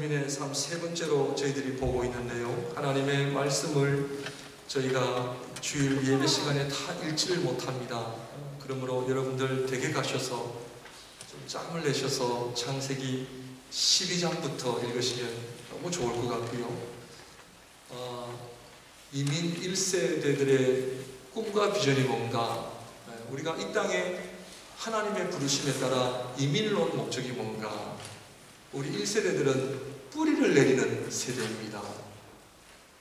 유민의 삶 세 번째로 저희들이 보고 있는데요. 하나님의 말씀을 저희가 주일 예배 시간에 다 읽지를 못합니다. 그러므로 여러분들 댁에 가셔서 좀 짬을 내셔서 창세기 12장부터 읽으시면 너무 좋을 것 같고요. 이민 1세대들의 꿈과 비전이 뭔가, 우리가 이 땅에 하나님의 부르심에 따라 이민을 온 목적이 뭔가, 우리 1세대들은 뿌리를 내리는 세대입니다.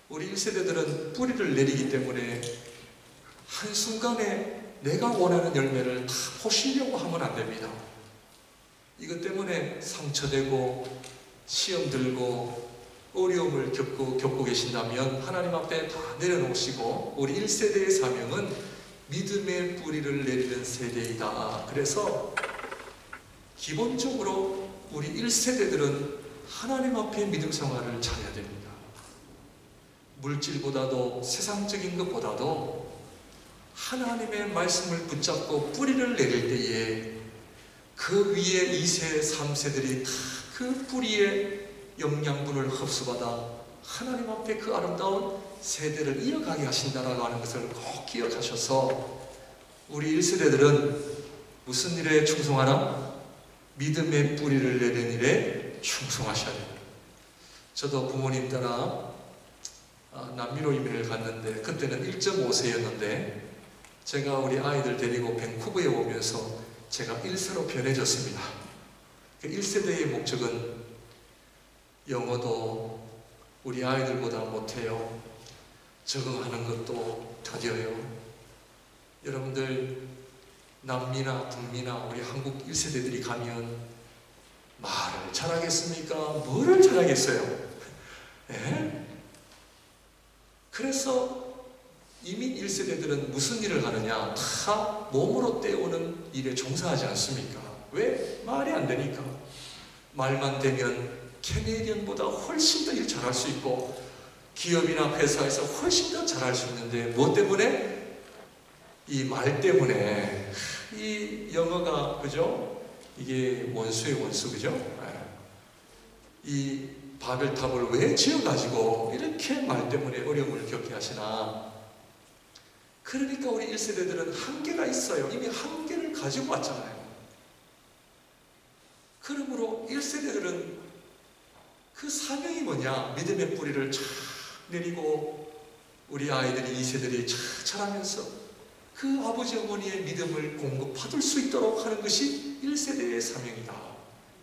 우리 1세대들은 뿌리를 내리기 때문에 한순간에 내가 원하는 열매를 다 보시려고 하면 안 됩니다. 이것 때문에 상처되고 시험 들고 어려움을 겪고 계신다면 하나님 앞에 다 내려놓으시고, 우리 1세대의 사명은 믿음의 뿌리를 내리는 세대이다. 그래서 기본적으로 우리 1세대들은 하나님 앞에 믿음 생활을 잘해야 됩니다. 물질보다도 세상적인 것보다도 하나님의 말씀을 붙잡고 뿌리를 내릴 때에 그 위에 2세, 3세들이 다 그 뿌리의 영양분을 흡수받아 하나님 앞에 그 아름다운 세대를 이어가게 하신다라고 하는 것을 꼭 기억하셔서, 우리 1세대들은 무슨 일에 충성하나? 믿음의 뿌리를 내리는 일에 충성하셔야 됩니다. 저도 부모님 따라 남미로 이민을 갔는데 그때는 1.5세였는데 제가 우리 아이들 데리고 밴쿠버에 오면서 제가 1세로 변해졌습니다. 1세대의 목적은 영어도 우리 아이들보다 못해요. 적응하는 것도 더뎌요. 여러분들 남미나 북미나 우리 한국 1세대들이 가면 말을 잘하겠습니까? 뭐를 잘하겠어요? 네? 그래서 이민 1세대들은 무슨 일을 하느냐? 다 몸으로 때우는 일에 종사하지 않습니까? 왜? 말이 안 되니까. 말만 되면 캐네디언보다 훨씬 더 일 잘할 수 있고 기업이나 회사에서 훨씬 더 잘할 수 있는데, 뭐 때문에? 이 말 때문에. 이 영어가, 그죠? 이게 원수의 원수, 그죠? 이 바벨탑을 왜 지어가지고 이렇게 말 때문에 어려움을 겪게 하시나? 그러니까 우리 1세대들은 한계가 있어요. 이미 한계를 가지고 왔잖아요. 그러므로 1세대들은 그 사명이 뭐냐? 믿음의 뿌리를 쫙 내리고 우리 아이들이 2세들이 쫙 자라면서 그 아버지 어머니의 믿음을 공급받을 수 있도록 하는 것이 1세대의 사명이다.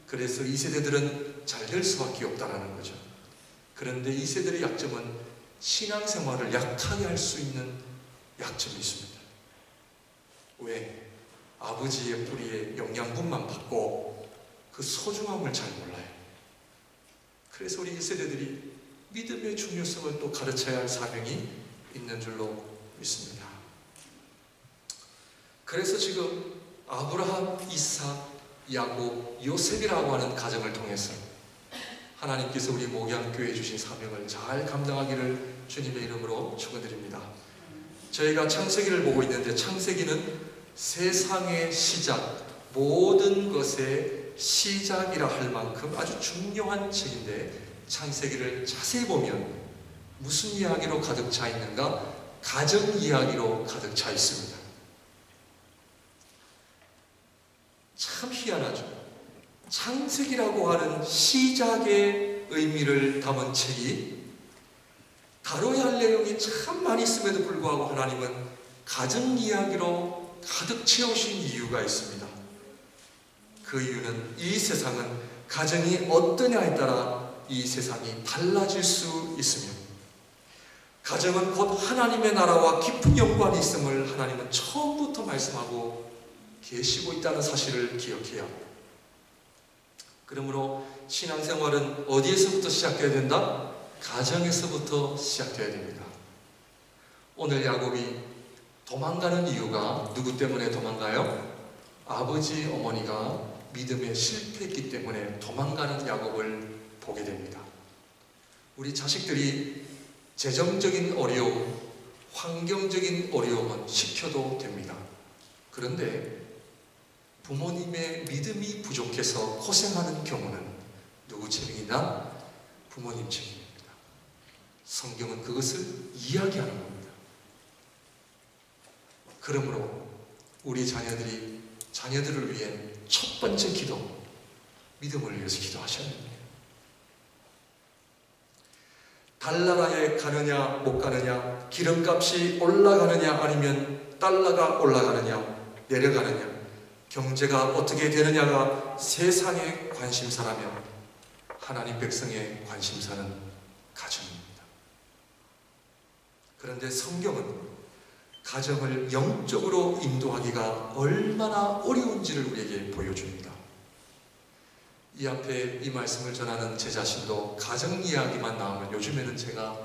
그래서 2세대들은 잘 될 수밖에 없다는 거죠. 그런데 2세대의 약점은 신앙생활을 약하게 할 수 있는 약점이 있습니다. 왜? 아버지의 뿌리에 영양분만 받고 그 소중함을 잘 몰라요. 그래서 우리 1세대들이 믿음의 중요성을 또 가르쳐야 할 사명이 있는 줄로 믿습니다. 그래서 지금 아브라함, 이삭, 야곱, 요셉이라고 하는 가정을 통해서 하나님께서 우리 목양교회에 주신 사명을 잘 감당하기를 주님의 이름으로 축원드립니다. 저희가 창세기를 보고 있는데, 창세기는 세상의 시작, 모든 것의 시작이라 할 만큼 아주 중요한 책인데, 창세기를 자세히 보면 무슨 이야기로 가득 차 있는가? 가정 이야기로 가득 차 있습니다. 참 희한하죠. 창세기라고 하는 시작의 의미를 담은 책이 다뤄야 할 내용이 참 많이 있음에도 불구하고 하나님은 가정 이야기로 가득 채우신 이유가 있습니다. 그 이유는 이 세상은 가정이 어떠냐에 따라 이 세상이 달라질 수 있으며, 가정은 곧 하나님의 나라와 깊은 연관이 있음을 하나님은 처음부터 말씀하고 계시고 있다는 사실을 기억해야 합니다. 그러므로 신앙생활은 어디에서부터 시작되어야 된다? 가정에서부터 시작되어야 됩니다. 오늘 야곱이 도망가는 이유가 누구 때문에 도망가요? 아버지, 어머니가 믿음에 실패했기 때문에 도망가는 야곱을 보게 됩니다. 우리 자식들이 재정적인 어려움, 환경적인 어려움은 시켜도 됩니다. 그런데 부모님의 믿음이 부족해서 고생하는 경우는 누구 책임이나 부모님 책임입니다. 성경은 그것을 이야기하는 겁니다. 그러므로 우리 자녀들을 위해 첫 번째 기도, 믿음을 위해서 기도하셔야 됩니다. 달나라에 가느냐 못 가느냐, 기름값이 올라가느냐 아니면 달러가 올라가느냐 내려가느냐, 경제가 어떻게 되느냐가 세상의 관심사라면 하나님 백성의 관심사는 가정입니다. 그런데 성경은 가정을 영적으로 인도하기가 얼마나 어려운지를 우리에게 보여줍니다. 이 앞에 이 말씀을 전하는 제 자신도 가정 이야기만 나오면 요즘에는 제가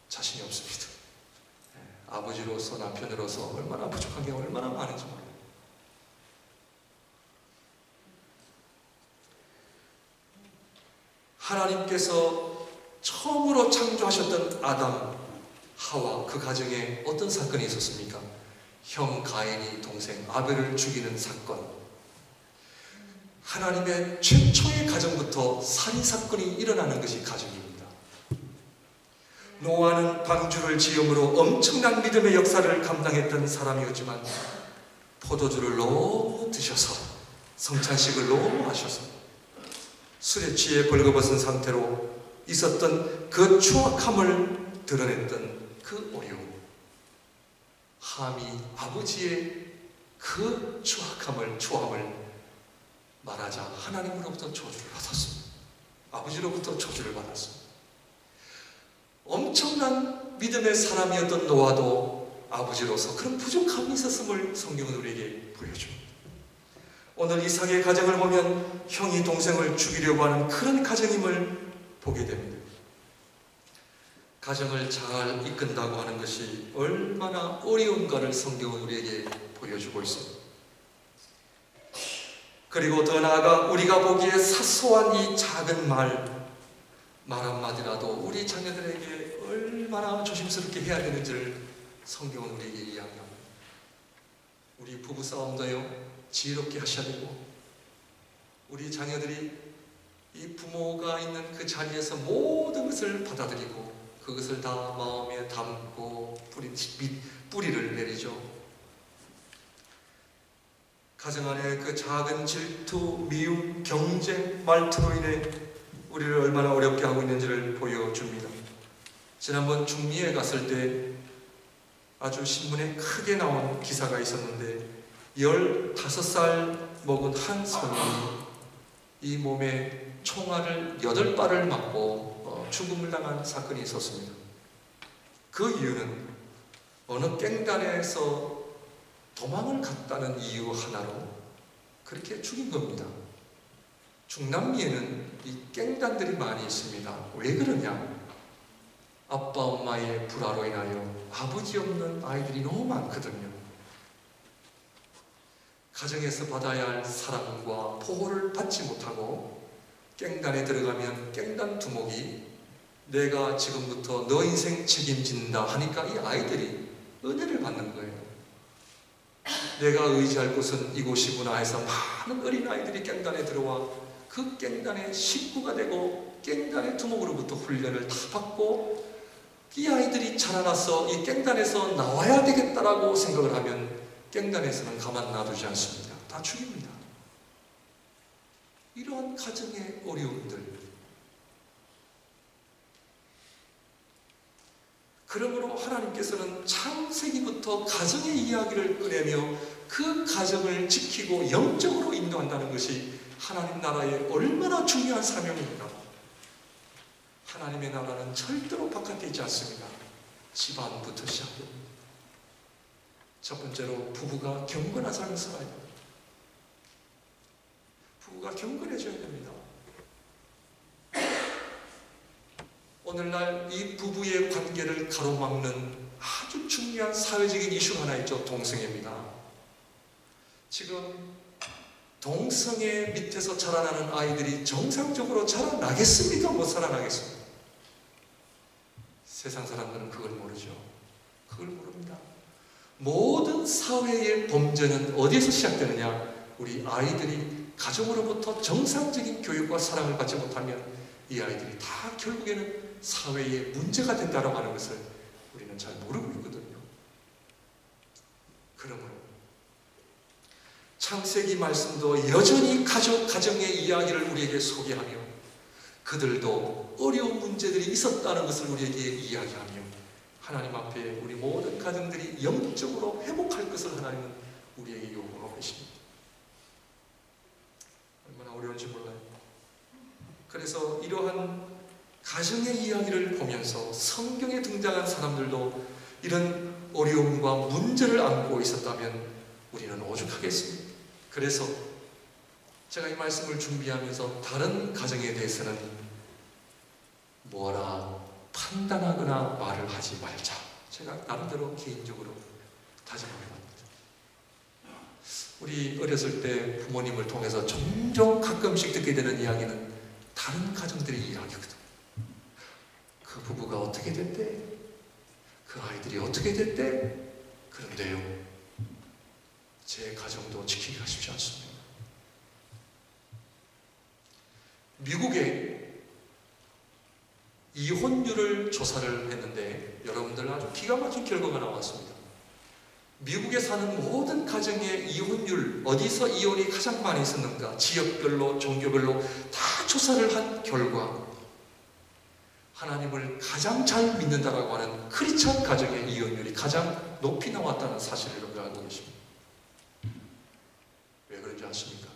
자신이 없습니다. 아버지로서 남편으로서 얼마나 부족한 게 얼마나 많은지 모릅니다. 하나님께서 처음으로 창조하셨던 아담, 하와, 그 가정에 어떤 사건이 있었습니까? 형 가인이 동생 아벨을 죽이는 사건. 하나님의 최초의 가정부터 살인사건이 일어나는 것이 가정입니다. 노아는 방주를 지음으로 엄청난 믿음의 역사를 감당했던 사람이었지만 포도주를 너무 드셔서, 성찬식을 너무 하셔서 술에 취해 벌거벗은 상태로 있었던 그 추악함을 드러냈던 그 어려움, 함이 아버지의 그 초함을 말하자 하나님으로부터 저주를 받았습니다. 아버지로부터 저주를 받았습니다. 엄청난 믿음의 사람이었던 노아도 아버지로서 그런 부족함이 있었음을 성경은 우리에게 보여줍니다. 오늘 이삭의 가정을 보면 형이 동생을 죽이려고 하는 그런 가정임을 보게 됩니다. 가정을 잘 이끈다고 하는 것이 얼마나 어려운가를 성경은 우리에게 보여주고 있습니다. 그리고 더 나아가 우리가 보기에 사소한 이 작은 말 한마디라도 우리 자녀들에게 얼마나 조심스럽게 해야 되는지를 성경은 우리에게 이야기합니다. 우리 부부싸움도요, 지혜롭게 하셔야 되고, 우리 자녀들이 이 부모가 있는 그 자리에서 모든 것을 받아들이고 그것을 다 마음에 담고 뿌리를 내리죠. 가정 안에 그 작은 질투, 미움, 경쟁, 말투로 인해 우리를 얼마나 어렵게 하고 있는지를 보여줍니다. 지난번 중미에 갔을 때 아주 신문에 크게 나온 기사가 있었는데 15살 먹은 한 소년이 이 몸에 총알을 8발을 맞고 죽음을 당한 사건이 있었습니다. 그 이유는 어느 깽단에서 도망을 갔다는 이유 하나로 그렇게 죽인 겁니다. 중남미에는 이 깽단들이 많이 있습니다. 왜 그러냐? 아빠 엄마의 불화로 인하여 아버지 없는 아이들이 너무 많거든요. 가정에서 받아야 할 사랑과 보호를 받지 못하고 깽단에 들어가면 깽단 두목이 내가 지금부터 너 인생 책임진다 하니까 이 아이들이 은혜를 받는 거예요. 내가 의지할 곳은 이곳이구나 해서 많은 어린아이들이 깽단에 들어와 그 깽단의 식구가 되고 깽단의 두목으로부터 훈련을 다 받고 이 아이들이 자라나서 이 깽단에서 나와야 되겠다라고 생각을 하면 깽단에서는 가만 놔두지 않습니다. 다 죽입니다. 이러한 가정의 어려움들, 그러므로 하나님께서는 창세기부터 가정의 이야기를 꺼내며 그 가정을 지키고 영적으로 인도한다는 것이 하나님 나라의 얼마나 중요한 사명입니다. 하나님의 나라는 절대로 바깥에 있지 않습니다. 집안부터 시작됩니다. 첫 번째로 부부가 경건한 삶을 살아야 됩니다. 부부가 경건해져야 됩니다. 오늘날 이 부부의 관계를 가로막는 아주 중요한 사회적인 이슈가 하나 있죠. 동성애입니다. 지금 동성애 밑에서 자라나는 아이들이 정상적으로 자라나겠습니까? 못 자라나겠습니까? 세상 사람들은 그걸 모르죠. 그걸 모릅니다. 모든 사회의 범죄는 어디에서 시작되느냐? 우리 아이들이 가정으로부터 정상적인 교육과 사랑을 받지 못하면 이 아이들이 다 결국에는 사회의 문제가 된다고 하는 것을 우리는 잘 모르고 있거든요. 그러므로 창세기 말씀도 여전히 가정의 이야기를 우리에게 소개하며 그들도 어려운 문제들이 있었다는 것을 우리에게 이야기하며 하나님 앞에 우리 모든 가정들이 영적으로 회복할 것을 하나님은 우리에게 요구하고 계십니다. 얼마나 어려운지 몰라요. 그래서 이러한 가정의 이야기를 보면서 성경에 등장한 사람들도 이런 어려움과 문제를 안고 있었다면 우리는 오죽하겠습니까? 그래서 제가 이 말씀을 준비하면서 다른 가정에 대해서는 뭐라 판단하거나 말을 하지 말자. 제가 나름대로 개인적으로 다짐해봤습니다. 우리 어렸을 때 부모님을 통해서 종종 가끔씩 듣게 되는 이야기는 다른 가정들의 이야기거든. 그 부부가 어떻게 됐대? 그 아이들이 어떻게 됐대? 그런데요, 제 가정도 지키기가 쉽지 않습니다. 미국의 이혼율을 조사를 했는데 여러분들 아주 기가 막힌 결과가 나왔습니다. 미국에 사는 모든 가정의 이혼율, 어디서 이혼이 가장 많이 있었는가, 지역별로, 종교별로 다 조사를 한 결과 하나님을 가장 잘 믿는다라고 하는 크리스천 가정의 이혼율이 가장 높이 나왔다는 사실을 여러분 알고 계십니다. 왜 그런지 아십니까?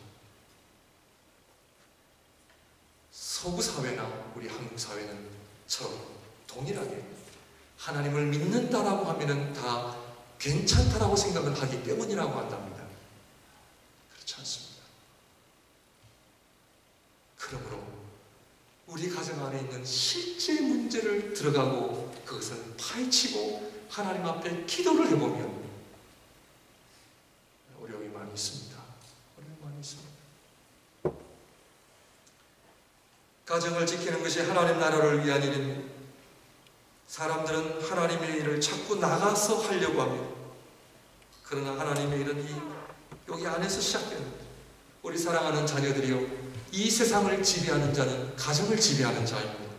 서구 사회나 우리 한국 사회는 처럼 동일하게 하나님을 믿는다라고 하면은 다 괜찮다라고 생각을 하기 때문이라고 한답니다. 그렇지 않습니다. 그러므로 우리 가정 안에 있는 실제 문제를 들어가고 그것을 파헤치고 하나님 앞에 기도를 해보면 어려움이 많이 있습니다. 어려움이 많이 있습니다. 가정을 지키는 것이 하나님 나라를 위한 일입니다. 사람들은 하나님의 일을 자꾸 나가서 하려고 합니다. 그러나 하나님의 일은 여기 안에서 시작됩니다. 우리 사랑하는 자녀들이요, 이 세상을 지배하는 자는 가정을 지배하는 자입니다.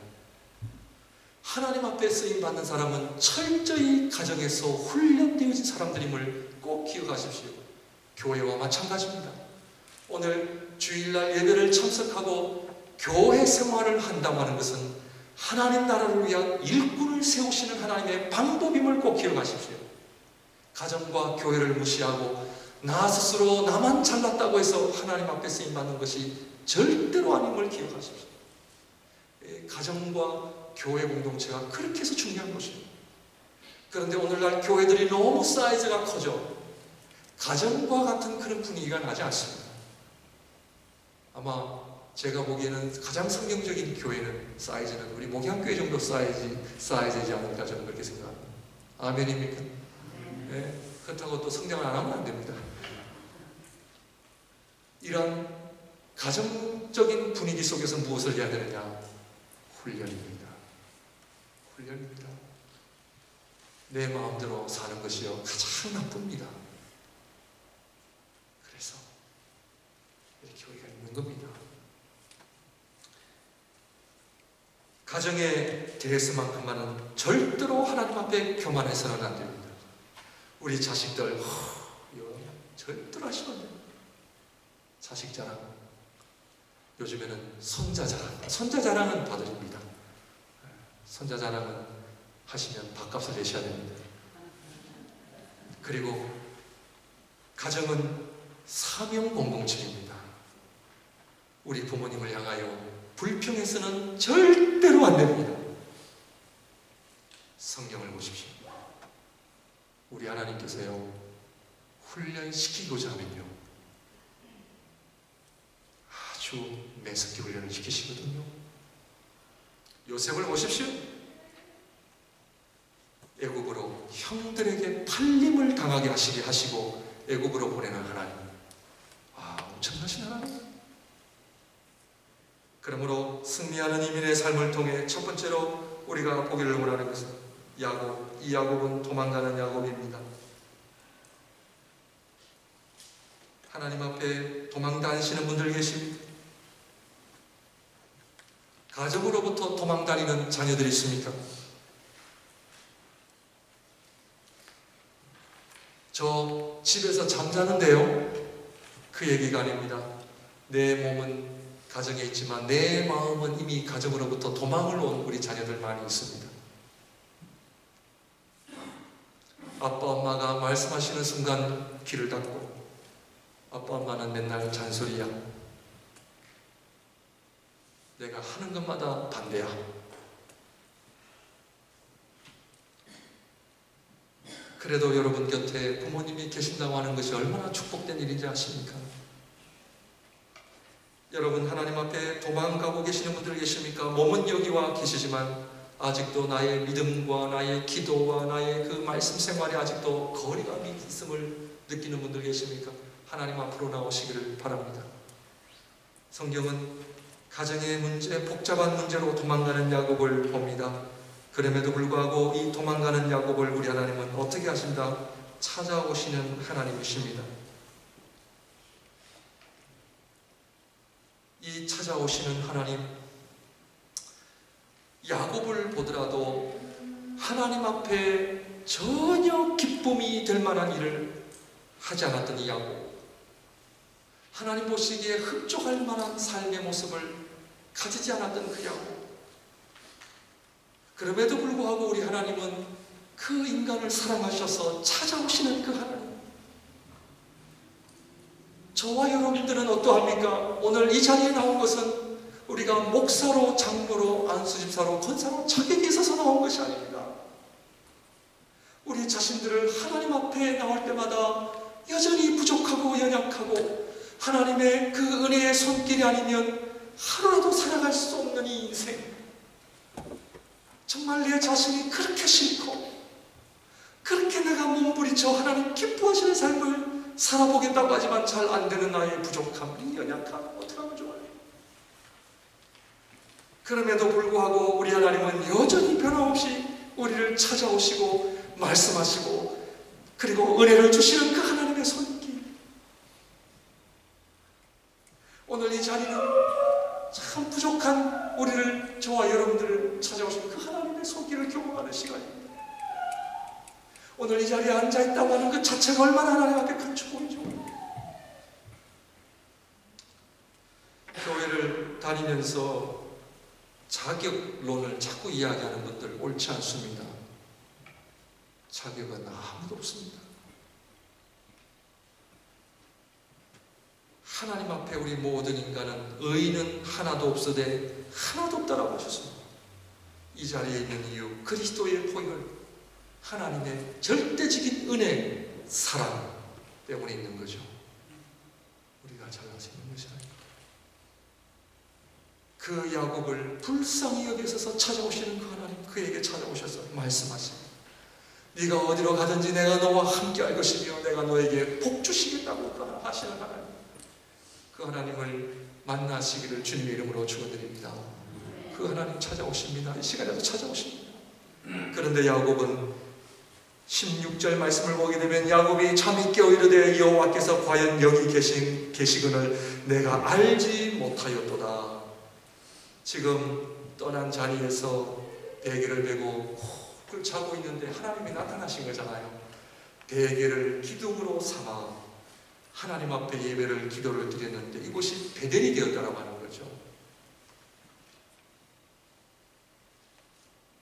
하나님 앞에 쓰임받는 사람은 철저히 가정에서 훈련되어진 사람들임을 꼭 기억하십시오. 교회와 마찬가지입니다. 오늘 주일날 예배를 참석하고 교회 생활을 한다고 하는 것은 하나님 나라를 위한 일꾼을 세우시는 하나님의 방법임을 꼭 기억하십시오. 가정과 교회를 무시하고 나 스스로 나만 잘났다고 해서 하나님 앞에 쓰임받는 것이 절대로 아님을 기억하십시오. 가정과 교회 공동체가 그렇게 해서 중요한 것이에요. 그런데 오늘날 교회들이 너무 사이즈가 커져 가정과 같은 그런 분위기가 나지 않습니다. 아마 제가 보기에는 가장 성경적인 교회는 사이즈는 우리 목양교회 정도 사이즈이지 않을까 저는 그렇게 생각합니다. 아멘입니까? 네, 그렇다고 또 성장을 안 하면 안 됩니다. 이런 가정적인 분위기 속에서 무엇을 해야 되느냐? 훈련입니다. 훈련입니다. 내 마음대로 사는 것이요 가장 나쁩니다. 그래서 이렇게 교회가 있는 겁니다. 가정에 대해서만큼만은 절대로 하나님 앞에 교만해서는 안 됩니다. 우리 자식들 절대로 하시면 안 됩니다. 자식 자랑, 요즘에는 손자 자랑, 손자 자랑은 봐드립니다. 손자 자랑은 하시면 밥값을 내셔야 됩니다. 그리고 가정은 사명 공동체입니다. 우리 부모님을 향하여 불평해서는 절대로 안 됩니다. 성경을 보십시오. 우리 하나님께서요 훈련시키고자 하면요 아주 매섭게 훈련을 시키시거든요. 요셉을 보십시오. 애굽으로 형들에게 팔림을 당하게 하시게 하시고 애굽으로 보내는 하나님, 엄청나신 하나님. 그러므로 승리하는 이민의 삶을 통해 첫 번째로 우리가 보기를 원하는 것은 야곱, 이 야곱은 도망가는 야곱입니다. 하나님 앞에 도망 다니시는 분들 계십니까? 가정으로부터 도망다니는 자녀들이 있습니까? 저 집에서 잠자는데요, 그 얘기가 아닙니다. 내 몸은 가정에 있지만 내 마음은 이미 가정으로부터 도망을 온 우리 자녀들 많이 있습니다. 아빠 엄마가 말씀하시는 순간 귀를 닫고, 아빠 엄마는 맨날 잔소리야, 내가 하는 것마다 반대야. 그래도 여러분 곁에 부모님이 계신다고 하는 것이 얼마나 축복된 일인지 아십니까? 여러분, 하나님 앞에 도망가고 계시는 분들 계십니까? 몸은 여기 와 계시지만 아직도 나의 믿음과 나의 기도와 나의 그 말씀 생활에 아직도 거리감이 있음을 느끼는 분들 계십니까? 하나님 앞으로 나오시기를 바랍니다. 성경은 가정의 문제, 복잡한 문제로 도망가는 야곱을 봅니다. 그럼에도 불구하고 이 도망가는 야곱을 우리 하나님은 어떻게 하신다? 찾아오시는 하나님이십니다. 이 찾아오시는 하나님, 야곱을 보더라도 하나님 앞에 전혀 기쁨이 될 만한 일을 하지 않았던 이 야곱, 하나님 보시기에 흡족할 만한 삶의 모습을 가지지 않았던 그 야곱, 그럼에도 불구하고 우리 하나님은 그 인간을 사랑하셔서 찾아오시는 그 하나님, 저와 여러분들은 어떠합니까? 오늘 이 자리에 나온 것은 우리가 목사로, 장로로, 안수집사로, 권사로 자격이 있어서 나온 것이 아닙니다. 우리 자신들을 하나님 앞에 나올 때마다 여전히 부족하고 연약하고 하나님의 그 은혜의 손길이 아니면 하루라도 살아갈 수 없는 이 인생, 정말 내 자신이 그렇게 싫고 그렇게 내가 몸부리쳐 하나님 기뻐하시는 삶을 살아보겠다고 하지만 잘 안되는 나의 부족함, 이 연약함, 어떻게 하면 좋아요? 그럼에도 불구하고 우리 하나님은 여전히 변함없이 우리를 찾아오시고 말씀하시고 그리고 은혜를 주시는 그 하나님의 손길. 오늘 이 자리는 참 부족한 우리를, 저와 여러분들을 찾아오시는 그 하나님의 손길을 경험하는 시간입니다. 오늘 이 자리에 앉아있다고 하는 그 자체가 얼마나 하나님 앞에 큰 축복이죠. 교회를 다니면서 자격론을 자꾸 이야기하는 분들 옳지 않습니다. 자격은 아무도 없습니다. 하나님 앞에 우리 모든 인간은 의인은 하나도 없으되 하나도 없다라고 하셨습니다. 이 자리에 있는 이유, 그리스도의 보혈, 하나님의 절대적인 은혜, 사랑 때문에 있는 거죠. 우리가 잘나서 있는 것이 아닙니다. 그 야곱을 불쌍히 여기서 찾아오시는 그 하나님, 그에게 찾아오셔서 말씀하십니다. 네가 어디로 가든지 내가 너와 함께 할 것이며 내가 너에게 복 주시겠다고 하시는 하나님, 그 하나님을 만나시기를 주님의 이름으로 축원드립니다. 그 하나님 찾아오십니다. 이 시간에도 찾아오십니다. 그런데 야곱은 16절 말씀을 보게 되면 야곱이 잠이 깨어 이르되 여호와께서 과연 여기 계시거늘 내가 알지 못하였도다. 지금 떠난 자리에서 베개를 베고 콕을 자고 있는데 하나님이 나타나신 거잖아요. 베개를 기둥으로 삼아 하나님 앞에 예배를, 기도를 드렸는데 이곳이 베델이 되었다라고 하는 거죠.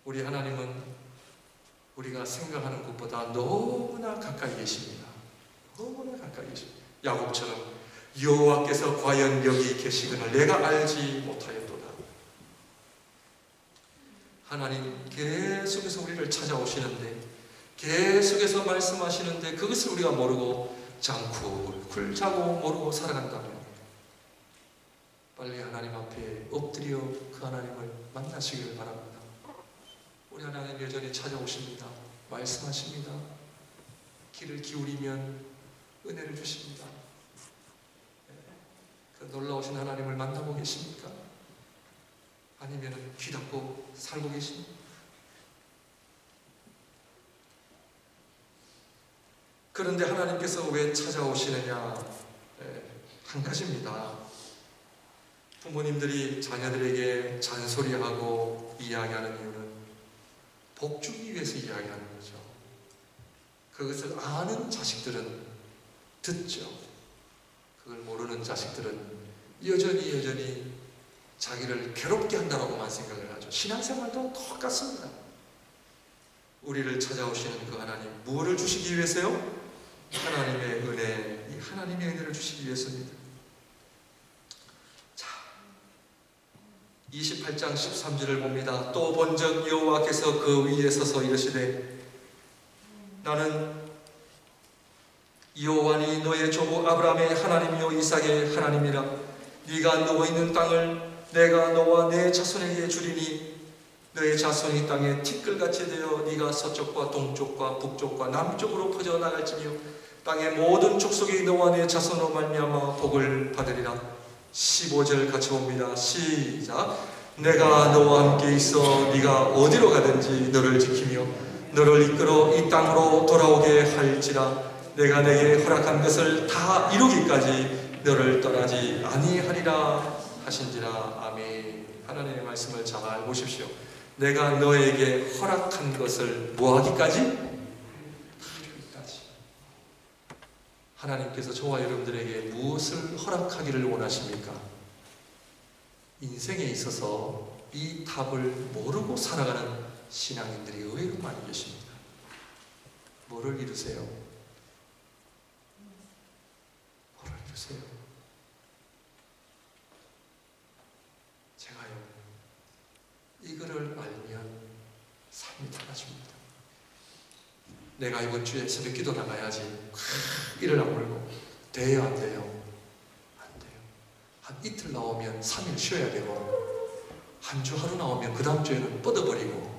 우리 하나님은 우리가 생각하는 것보다 너무나 가까이 계십니다. 너무나 가까이 계십니다. 야곱처럼 여호와께서 과연 여기 계시거늘 내가 알지 못하였도다. 하나님 계속해서 우리를 찾아오시는데, 계속해서 말씀하시는데 그것을 우리가 모르고 장쿨쿨 자고 모르고 살아간다면 빨리 하나님 앞에 엎드려 그 하나님을 만나시기를 바랍니다. 우리 하나님 여전히 찾아오십니다. 말씀하십니다. 귀를 기울이면 은혜를 주십니다. 그 놀라우신 하나님을 만나고 계십니까? 아니면 귀 닫고 살고 계십니까? 그런데 하나님께서 왜 찾아오시느냐? 한 가지입니다. 부모님들이 자녀들에게 잔소리하고 이야기하는 이유는 복 주기 위해서 이야기하는 거죠. 그것을 아는 자식들은 듣죠. 그걸 모르는 자식들은 여전히 자기를 괴롭게 한다고만 생각을 하죠. 신앙생활도 똑같습니다. 우리를 찾아오시는 그 하나님, 무엇을 주시기 위해서요? 하나님의 은혜, 이 하나님의 은혜를 주시기 위해서입니다. 자, 28장 13절을 봅니다. 또 본적 여호와께서 그 위에 서서 이르시되 나는 여호와니 너의 조부 아브라함의 하나님이요 이삭의 하나님이라. 네가 누워있는 땅을 내가 너와 내 자손에게 주리니 너의 자손이 땅에 티끌같이 되어 네가 서쪽과 동쪽과 북쪽과 남쪽으로 퍼져 나갈지며 땅의 모든 족속이 너와 내 자손으로 말미암아 복을 받으리라. 15절 같이 봅니다. 시작. 내가 너와 함께 있어 네가 어디로 가든지 너를 지키며 너를 이끌어 이 땅으로 돌아오게 할지라. 내가 내게 허락한 것을 다 이루기까지 너를 떠나지 아니하리라 하신지라. 아멘. 하나님의 말씀을 잘 보십시오. 내가 너에게 허락한 것을 뭐하기까지? 다 이루기까지. 하나님께서 저와 여러분들에게 무엇을 허락하기를 원하십니까? 인생에 있어서 이 답을 모르고 살아가는 신앙인들이 의외로 많이 계십니다. 뭐를 이루세요? 뭐를 이루세요? 제가요, 이거를 알면 삶이 달라집니다. 내가 이번 주에 새벽 기도 나가야지. 이를 악물고 돼요, 안 돼요? 안 돼요. 한 이틀 나오면 3일 쉬어야 되고, 한 주 하루 나오면 그 다음 주에는 뻗어버리고.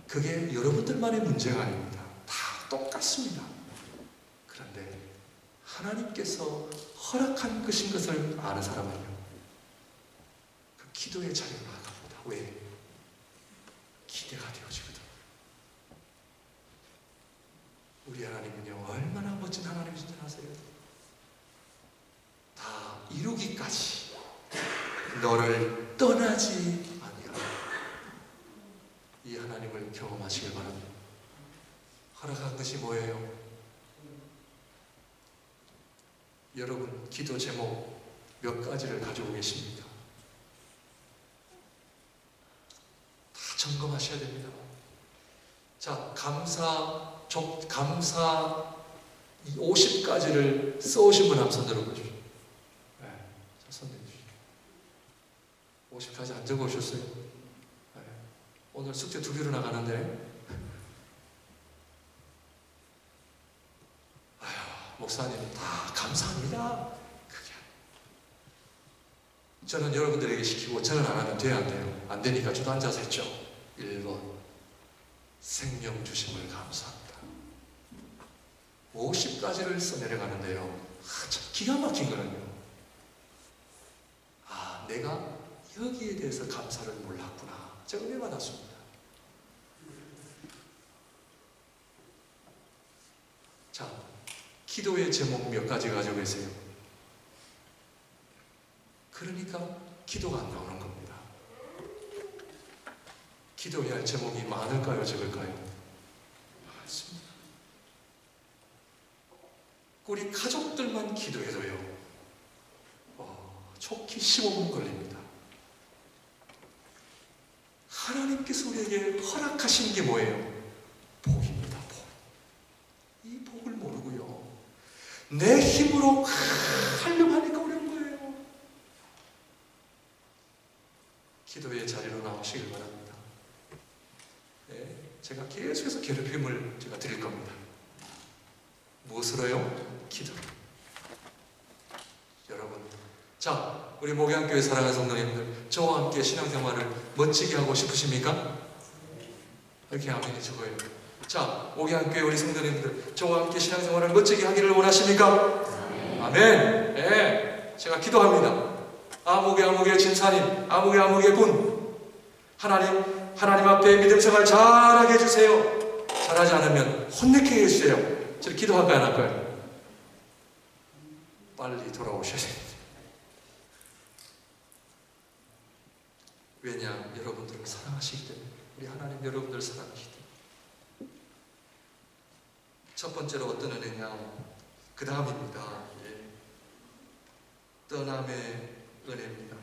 그게 여러분들만의 문제가 아닙니다. 다 똑같습니다. 그런데 하나님께서 허락한 것인 것을 아는 사람은요, 그 기도의 자리로 나갑니다. 왜? 기대가 되어지거든. 우리 하나님은요, 얼마나 멋진 하나님이신지 아세요? 다 이루기까지 너를 떠나지 아니하라. 이 하나님을 경험하시길 바랍니다. 허락한 것이 뭐예요? 여러분, 기도 제목 몇 가지를 가지고 계십니다. 다 점검하셔야 됩니다. 자, 감사 50가지를 써오신 분 한번 손 들어보십시오. 네, 손 내주십시오. 50가지 안 적어오셨어요? 네. 오늘 숙제 2개로 나가는데, 목사님 다 감사합니다. 그게 저는 여러분들에게 시키고 저는 안 하면 돼요, 안 돼요? 안 되니까 저도 앉아서 했죠. 1번, 생명 주심을 감사합니다. 50가지를 써내려가는데요, 참 기가 막힌 거는요, 내가 여기에 대해서 감사를 몰랐구나. 제가 은혜 받았습니다. 자, 기도의 제목 몇 가지 가지고 계세요? 그러니까 기도가 안 나오는 겁니다. 기도해야 할 제목이 많을까요, 적을까요? 많습니다. 우리 가족들만 기도해도요, 좋게 15분 걸립니다. 하나님께서 우리에게 허락하신 게 뭐예요? 복입니다. 복. 이 복을 모르고요, 내 힘으로 하려고 하니까 어려운 거예요. 기도의 자리로 나오시길 바랍니다. 네, 제가 계속해서 괴롭힘을 제가 드릴 겁니다. 무엇으로요? 기도로. 여러분, 자, 우리 목양교회 사랑하는 성도님들, 저와 함께 신앙생활을 멋지게 하고 싶으십니까? 이렇게 아멘이 적어요. 자, 목양교회 우리 성도님들, 저와 함께 신앙생활을 멋지게 하기를 원하십니까? 아멘. 네, 제가 기도합니다. 아무개 진사님, 아무개 분, 하나님 앞에 믿음생활 잘하게 해주세요. 잘하지 않으면 혼내게 해주세요. 저 기도할까요, 안 할까요? 빨리 돌아오셔야 됩니다. 왜냐? 여러분들을 사랑하시기 때문에. 우리 하나님 여러분들 사랑하시기 때문에. 첫 번째로 어떤 은혜냐? 그 다음입니다. 떠남의 은혜입니다.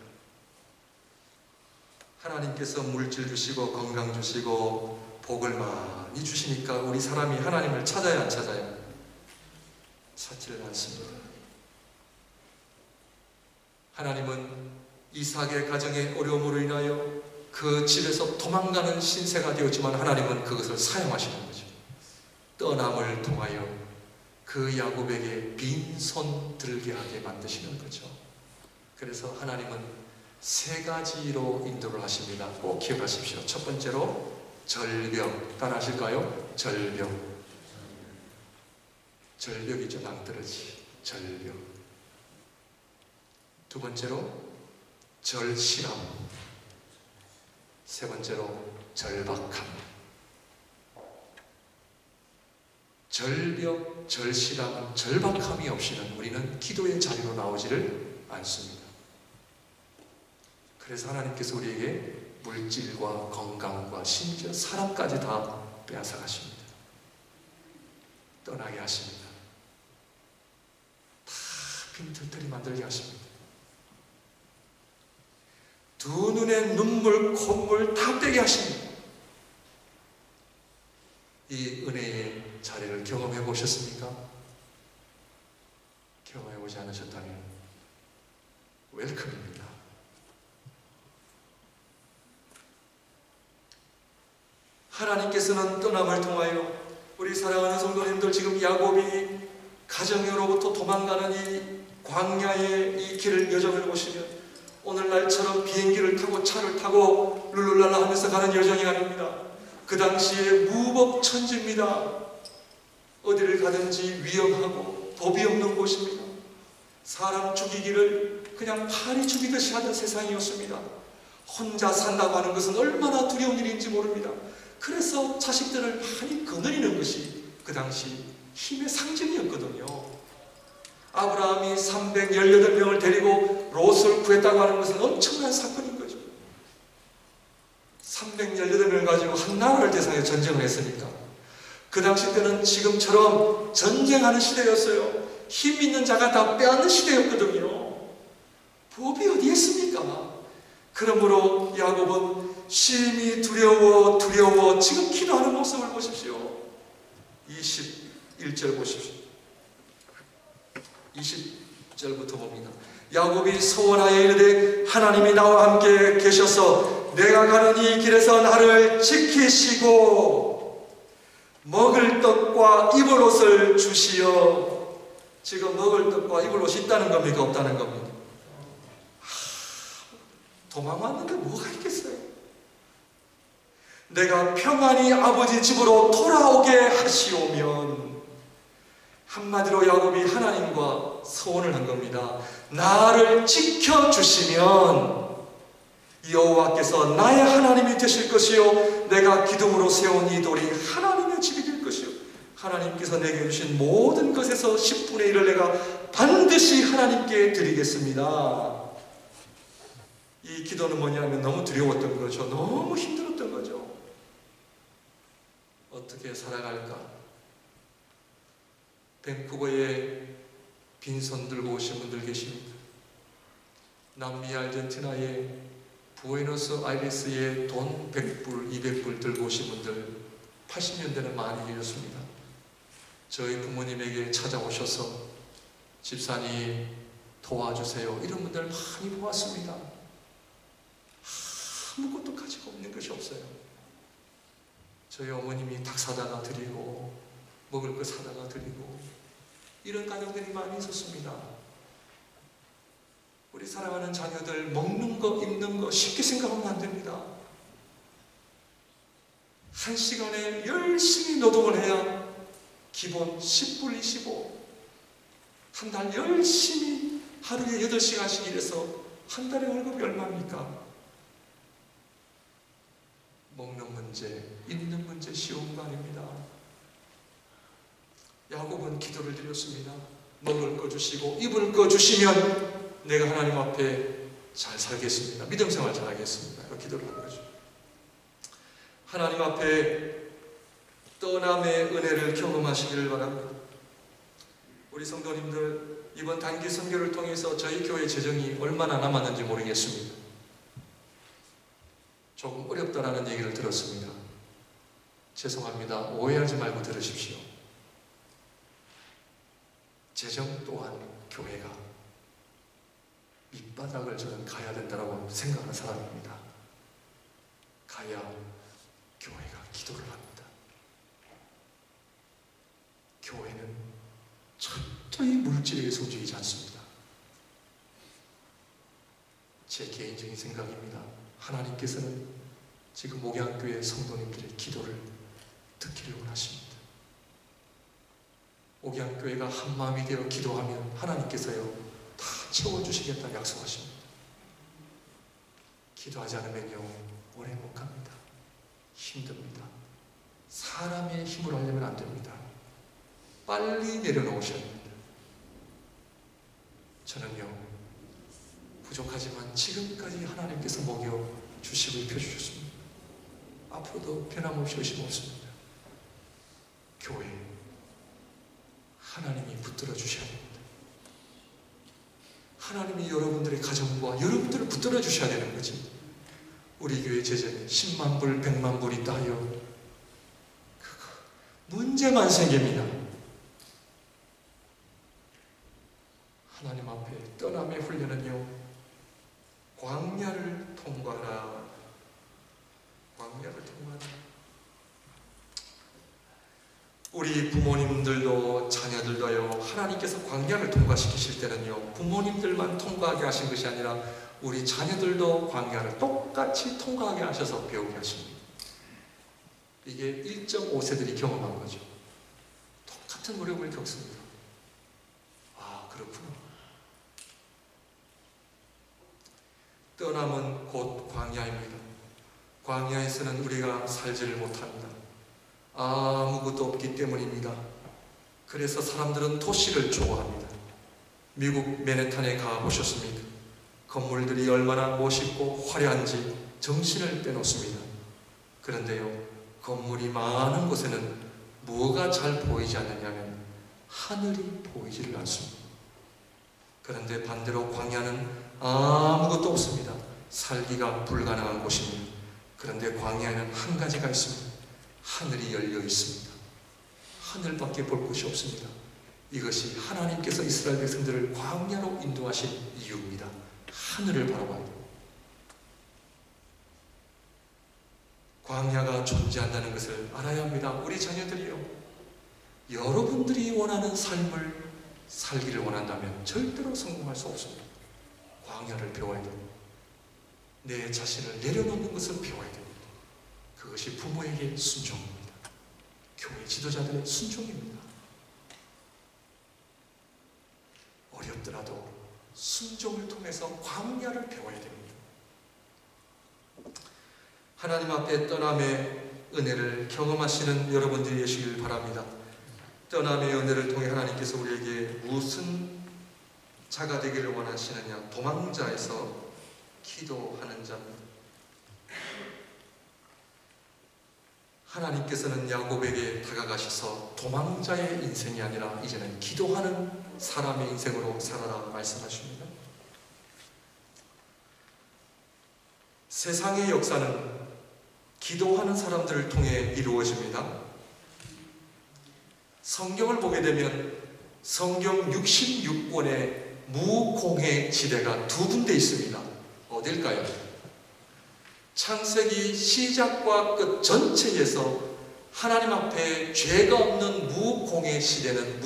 하나님께서 물질 주시고 건강 주시고 복을 많이 주시니까 우리 사람이 하나님을 찾아야 안 찾아요? 찾지를 않습니다. 하나님은 이삭의 가정의 어려움으로 인하여 그 집에서 도망가는 신세가 되었지만 하나님은 그것을 사용하시는 거죠. 떠남을 통하여 그 야곱에게 빈손 들게 하게 만드시는 거죠. 그래서 하나님은 세 가지로 인도를 하십니다. 꼭 기억하십시오. 첫 번째로 절벽. 따라하실까요? 절벽. 절벽이죠. 낭떠러지. 절벽. 두 번째로 절실함. 세 번째로 절박함. 절벽, 절실함, 절박함이 없이는 우리는 기도의 자리로 나오지를 않습니다. 그래서 하나님께서 우리에게 물질과 건강과 심지어 사람까지 다 빼앗아 가십니다. 떠나게 하십니다. 다 빈털터리 만들게 하십니다. 두 눈에 눈물, 콧물 다 빼게 하십니다. 이 은혜의 자리를 경험해 보셨습니까? 경험해 보지 않으셨다면 웰컴입니다. 하나님께서는 떠남을 통하여 우리 사랑하는 성도님들, 지금 야곱이 가정으로부터 도망가는 이 광야의 이 길을, 여정을 보시면 오늘날처럼 비행기를 타고 차를 타고 룰루랄라 하면서 가는 여정이 아닙니다. 그 당시에 무법천지입니다. 어디를 가든지 위험하고 법이 없는 곳입니다. 사람 죽이기를 그냥 파리 죽이듯이 하던 세상이었습니다. 혼자 산다고 하는 것은 얼마나 두려운 일인지 모릅니다. 그래서 자식들을 많이 거느리는 것이 그 당시 힘의 상징이었거든요. 아브라함이 318명을 데리고 롯을 구했다고 하는 것은 엄청난 사건인 거죠. 318명을 가지고 한 나라를 대상에 전쟁을 했으니까. 그 당시 때는 지금처럼 전쟁하는 시대였어요. 힘 있는 자가 다 빼앗는 시대였거든요. 법이 어디 있습니까? 그러므로 야곱은 심히 두려워 지금 기도하는 모습을 보십시오. 21절 보십시오. 20절부터 봅니다. 야곱이 소원하여 이르되 하나님이 나와 함께 계셔서 내가 가는 이 길에서 나를 지키시고 먹을 떡과 입을 옷을 주시어. 지금 먹을 떡과 입을 옷이 있다는 겁니까? 없다는 겁니까? 도망 왔는데 뭐가 있겠어요? 내가 평안히 아버지 집으로 돌아오게 하시오면. 한마디로 야곱이 하나님과 소원을 한 겁니다. 나를 지켜주시면 여호와께서 나의 하나님이 되실 것이요 내가 기둥으로 세운 이 돌이 하나님의 집이 될 것이요 하나님께서 내게 주신 모든 것에서 10분의 1을 내가 반드시 하나님께 드리겠습니다. 이 기도는 뭐냐면 너무 두려웠던 거죠. 너무 힘들었던 거죠. 어떻게 살아갈까? 밴쿠버에 빈손 들고 오신 분들 계십니다. 남미 아르헨티나에 부에노스아이레스에 돈 100불, 200불 들고 오신 분들 80년대는 많이 계셨습니다. 저희 부모님에게 찾아오셔서 집사님 도와주세요, 이런 분들 많이 보았습니다. 아무것도 가지고 없는 것이 없어요. 저희 어머님이 닭 사다가 드리고 먹을 거 사다가 드리고 이런 가정들이 많이 있었습니다. 우리 사랑하는 자녀들 먹는 거 입는 거 쉽게 생각하면 안 됩니다. 한 시간에 열심히 노동을 해야 기본 10불 25, 한 달 열심히 하루에 8시간씩 일해서 한 달에 월급이 얼마입니까? 먹는 문제, 입는 문제 쉬운 거 아닙니다. 야곱은 기도를 드렸습니다. 먹을 거 주시고 입을 거 주시면 내가 하나님 앞에 잘 살겠습니다. 믿음 생활 잘 하겠습니다. 이렇게 기도를 하는 거죠. 하나님 앞에 떠남의 은혜를 경험하시기를 바랍니다. 우리 성도님들, 이번 단기 선교를 통해서 저희 교회 재정이 얼마나 남았는지 모르겠습니다. 조금 어렵다라는 얘기를 들었습니다. 죄송합니다. 오해하지 말고 들으십시오. 재정 또한 교회가 밑바닥을 저는 가야 된다고 생각하는 사람입니다. 가야 교회가 기도를 합니다. 교회는 철저히 물질에 의해서 움직이지 않습니다. 제 개인적인 생각입니다. 하나님께서는 지금 목양교회 성도님들의 기도를 듣기를 원하십니다. 목양교회가 한마음이 되어 기도하면 하나님께서요 다 채워주시겠다 약속하십니다. 기도하지 않으면요 오래 못 갑니다. 힘듭니다. 사람의 힘으로 하려면 안 됩니다. 빨리 내려놓으셔야 됩니다. 저는요 부족하지만 지금까지 하나님께서 먹여주시고 입혀주셨습니다. 앞으로도 변함없이 의심 없습니다. 교회 하나님이 붙들어 주셔야 됩니다. 하나님이 여러분들의 가정과 여러분들을 붙들어 주셔야 되는 거지. 우리 교회 재정에 10만 불, 100만 불 있다 하여 그거 문제만 생깁니다. 하나님 앞에 떠남의 훈련은요 광야를 통과하라. 광야를 통과하라. 우리 부모님들도 자녀들도요 하나님께서 광야를 통과시키실 때는요 부모님들만 통과하게 하신 것이 아니라 우리 자녀들도 광야를 똑같이 통과하게 하셔서 배우게 하십니다. 이게 1.5세들이 경험한 거죠. 똑같은 어려움을 겪습니다. 아 그렇구나. 떠남은 곧 광야입니다. 광야에서는 우리가 살지를 못합니다. 아무것도 없기 때문입니다. 그래서 사람들은 도시를 좋아합니다. 미국 맨해튼에 가보셨습니까? 건물들이 얼마나 멋있고 화려한지 정신을 빼놓습니다. 그런데요 건물이 많은 곳에는 뭐가 잘 보이지 않느냐면 하늘이 보이지를 않습니다. 그런데 반대로 광야는 아무것도 없습니다. 살기가 불가능한 곳입니다. 그런데 광야에는 한 가지가 있습니다. 하늘이 열려 있습니다. 하늘밖에 볼 곳이 없습니다. 이것이 하나님께서 이스라엘 백성들을 광야로 인도하신 이유입니다. 하늘을 바라봐야 돼요. 광야가 존재한다는 것을 알아야 합니다. 우리 자녀들이요 여러분들이 원하는 삶을 살기를 원한다면 절대로 성공할 수 없습니다. 광야를 배워야 됩니다. 내 자신을 내려놓는 것을 배워야 됩니다. 그것이 부모에게 순종입니다. 교회 지도자들의 순종입니다. 어렵더라도 순종을 통해서 광야를 배워야 됩니다. 하나님 앞에 떠남의 은혜를 경험하시는 여러분들이 되시길 바랍니다. 떠남의 은혜를 통해 하나님께서 우리에게 무슨 자가 되기를 원하시느냐? 도망자에서 기도하는 자입니다. 하나님께서는 야곱에게 다가가셔서 도망자의 인생이 아니라 이제는 기도하는 사람의 인생으로 살아라 말씀하십니다. 세상의 역사는 기도하는 사람들을 통해 이루어집니다. 성경을 보게 되면 성경 66권의 무공해 지대가 두 군데 있습니다. 어딜까요? 창세기 시작과 끝 전체에서 하나님 앞에 죄가 없는 무공해 지대는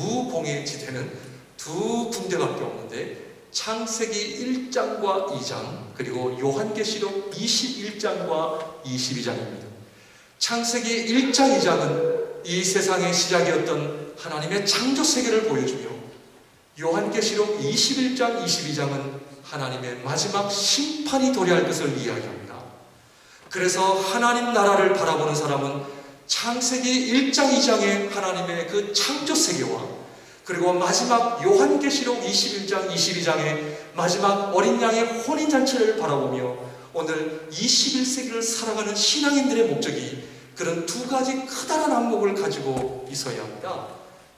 두 군데밖에 없는데 창세기 1장과 2장 그리고 요한계시록 21장과 22장입니다. 창세기 1장, 2장은 이 세상의 시작이었던 하나님의 창조 세계를 보여주며 요한계시록 21장, 22장은 하나님의 마지막 심판이 도래할 것을 이야기합니다. 그래서 하나님 나라를 바라보는 사람은 창세기 1장, 2장의 하나님의 그 창조 세계와 그리고 마지막 요한계시록 21장, 22장의 마지막 어린 양의 혼인잔치를 바라보며 오늘 21세기를 살아가는 신앙인들의 목적이 그런 두 가지 커다란 안목을 가지고 있어야 합니다.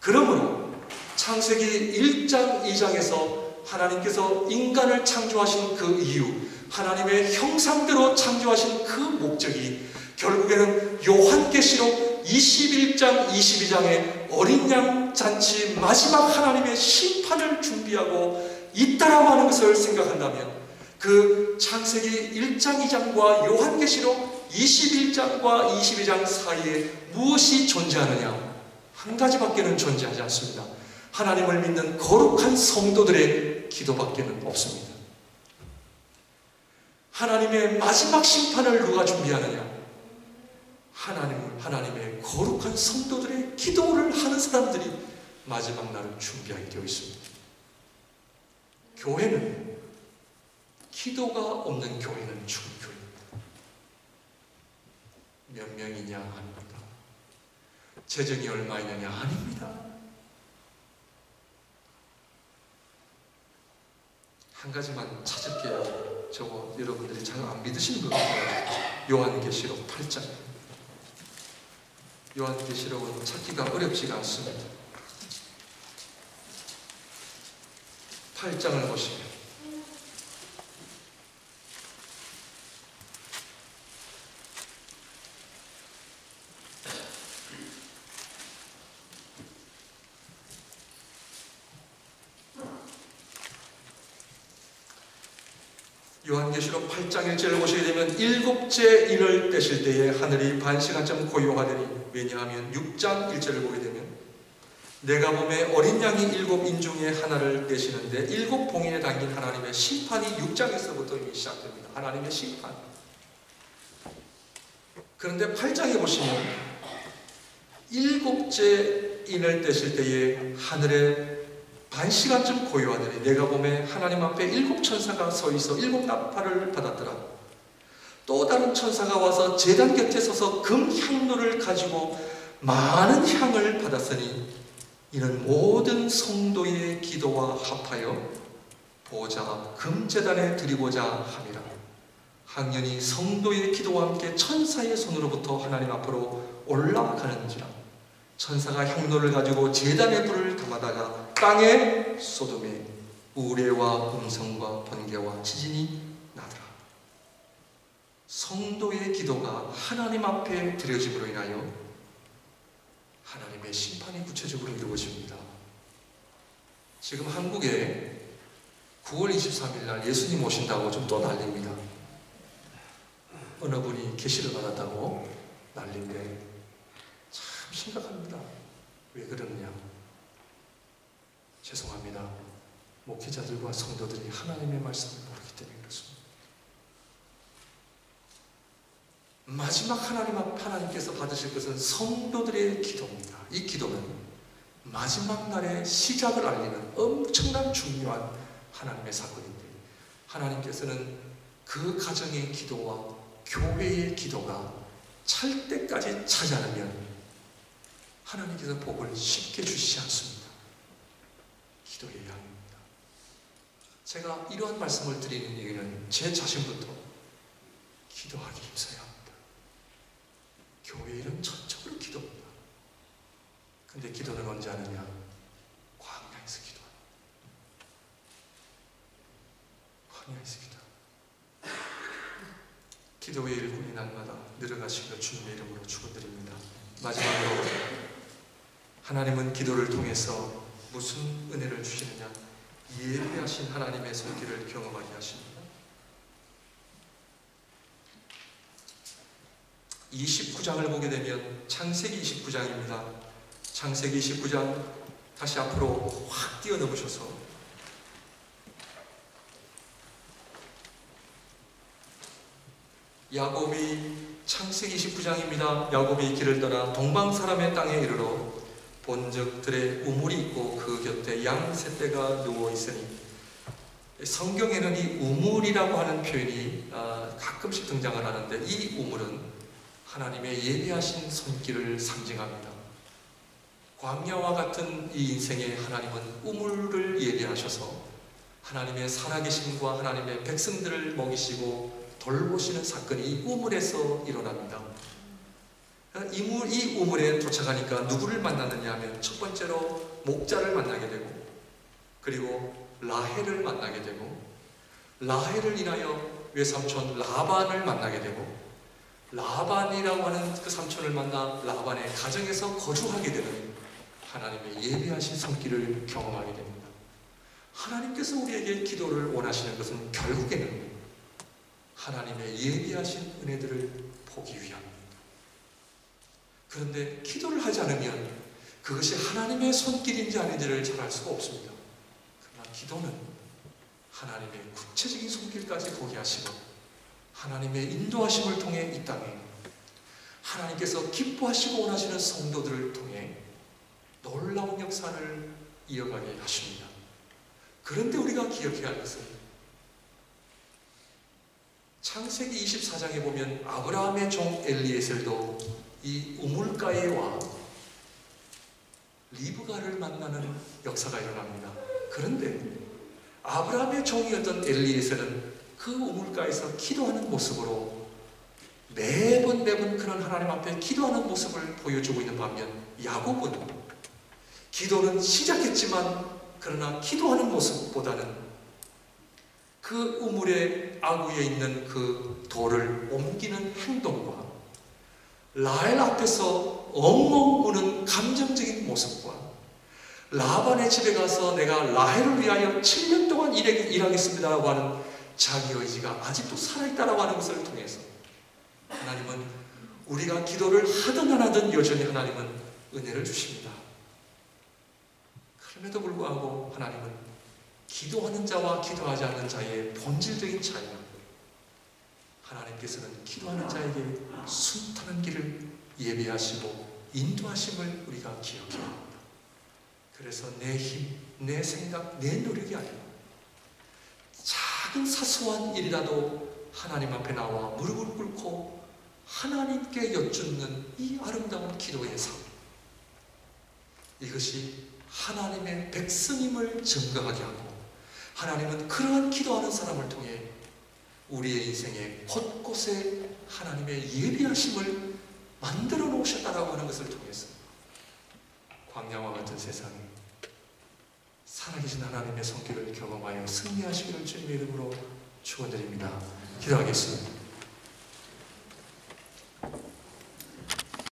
그러므로 창세기 1장, 2장에서 하나님께서 인간을 창조하신 그 이유, 하나님의 형상대로 창조하신 그 목적이 결국에는 요한계시록 21장, 22장의 어린 양 잔치 마지막 하나님의 심판을 준비하고 있다라고 하는 것을 생각한다면 그 창세기 1장, 2장과 요한계시록 21장과 22장 사이에 무엇이 존재하느냐? 한 가지밖에는 존재하지 않습니다. 하나님을 믿는 거룩한 성도들의 기도밖에는 없습니다. 하나님의 마지막 심판을 누가 준비하느냐? 하나님의 거룩한 성도들의 기도를 하는 사람들이 마지막 날을 준비하게 되어 있습니다. 교회는 기도가 없는 교회는 죽은 교회입니다. 몇 명이냐? 아닙니다. 재정이 얼마 있느냐? 아닙니다. 한 가지만 찾을게요. 저거 여러분들이 잘 안 믿으시는 것 같아요. 요한계시록 8장. 요한계시록은 찾기가 어렵지가 않습니다. 8장을 보시면 요한계시록 8장 1절을 보시게 되면 일곱째 인을 떼실 때에 하늘이 반시간쯤 고요하더니 왜냐하면 6장 1절을 보게 되면 내가 보매 어린 양이 일곱 인 중에 하나를 떼시는데 일곱 봉인에 담긴 하나님의 심판이 6장에서부터 이미 시작됩니다. 하나님의 심판. 그런데 8장에 보시면 일곱째 인을 떼실 때에 하늘에 반시간쯤 고요하더니 내가 보매 하나님 앞에 일곱 천사가 서 있어 일곱 나팔을 받았더라. 또 다른 천사가 와서 제단 곁에 서서 금 향로를 가지고 많은 향을 받았으니 이는 모든 성도의 기도와 합하여 보좌 앞 금제단에 드리고자 함이라. 항연히 성도의 기도와 함께 천사의 손으로부터 하나님 앞으로 올라가는지라. 천사가 향로를 가지고 제단의 불을 담아다가 땅에 쏟음에 우레와 음성과 번개와 지진이 나더라. 성도의 기도가 하나님 앞에 드려짐으로 인하여 하나님의 심판이 구체적으로 이루어집니다. 지금 한국에 9월 23일 날 예수님 오신다고 좀 또 난립니다. 어느 분이 계시를 받았다고 난리인데 참 심각합니다. 왜 그러느냐? 죄송합니다. 목회자들과 성도들이 하나님의 말씀을 모르기 때문에 그렇습니다. 마지막 하나님께서 받으실 것은 성도들의 기도입니다. 이 기도는 마지막 날의 시작을 알리는 엄청난 중요한 하나님의 사건인데 하나님께서는 그 가정의 기도와 교회의 기도가 찰 때까지 차지 않으면 하나님께서 복을 쉽게 주시지 않습니다. 기도의 양입니다. 제가 이러한 말씀을 드리는 이유는 제 자신부터 기도하기 힘써야 합니다. 교회는 전적으로 기도입니다. 근데 기도는 언제 하느냐? 광야에서 기도합니다. 광야에서 기도합니다. 기도의 일꾼이 날마다 늘어가시기를 주님의 이름으로 축원드립니다. 마지막으로 하나님은 기도를 통해서 무슨 은혜를 주시느냐? 예배하신 하나님의 손길을 경험하게 하십니다. 29장을 보게 되면 창세기 29장입니다. 창세기 29장 다시 앞으로 확 뛰어넘으셔서 야곱이 창세기 29장입니다. 야곱이 길을 떠나 동방 사람의 땅에 이르러 본즉 들에 우물이 있고 그 곁에 양 세 떼가 누워 있으니 성경에는 이 우물이라고 하는 표현이 가끔씩 등장을 하는데 이 우물은 하나님의 예비하신 손길을 상징합니다. 광야와 같은 이 인생에 하나님은 우물을 예비하셔서 하나님의 살아계심과 하나님의 백성들을 먹이시고 돌보시는 사건이 이 우물에서 일어납니다. 이 우물에 도착하니까 누구를 만나느냐 하면 첫 번째로 목자를 만나게 되고, 그리고 라헬을 만나게 되고, 라헬을 인하여 외삼촌 라반을 만나게 되고, 라반이라고 하는 그 삼촌을 만나 라반의 가정에서 거주하게 되는 하나님의 예비하신 손길을 경험하게 됩니다. 하나님께서 우리에게 기도를 원하시는 것은 결국에는 하나님의 예비하신 은혜들을 보기 위함입니다. 그런데 기도를 하지 않으면 그것이 하나님의 손길인지 아닌지를 잘 알 수가 없습니다. 그러나 기도는 하나님의 구체적인 손길까지 보게 하시고 하나님의 인도하심을 통해 이 땅에 하나님께서 기뻐하시고 원하시는 성도들을 통해 놀라운 역사를 이어가게 하십니다. 그런데 우리가 기억해야 할 것은 창세기 24장에 보면 아브라함의 종 엘리에셀도 이 우물가에 와 리브가를 만나는 역사가 일어납니다. 그런데 아브라함의 종이었던 엘리에셀은 그 우물가에서 기도하는 모습으로 매번 그런 하나님 앞에 기도하는 모습을 보여주고 있는 반면, 야곱은 기도는 시작했지만 그러나 기도하는 모습보다는 그 우물의 아구에 있는 그 돌을 옮기는 행동과 라헬 앞에서 엉엉 우는 감정적인 모습과 라반의 집에 가서 내가 라헬을 위하여 7년 동안 일하겠습니다라고 하는 자기 의지가 아직도 살아있다라고 하는 것을 통해서 하나님은 우리가 기도를 하든 안 하든 여전히 하나님은 은혜를 주십니다. 그럼에도 불구하고 하나님은 기도하는 자와 기도하지 않는 자의 본질적인 차이가, 하나님께서는 기도하는 자에게 순탄한 길을 예비하시고 인도하심을 우리가 기억해야 합니다. 그래서 내 힘, 내 생각, 내 노력이 아니라 작은 사소한 일이라도 하나님 앞에 나와 무릎을 꿇고 하나님께 여쭙는 이 아름다운 기도의 삶, 이것이 하나님의 백성임을 증거하게 하고, 하나님은 그러한 기도하는 사람을 통해 우리의 인생의 곳곳에 하나님의 예비하심을 만들어 놓으셨다라고 하는 것을 통해서 광야와 같은 세상에 살아계신 하나님의 손길을 경험하여 승리하시기를 주님의 이름으로 축원드립니다. 기도하겠습니다.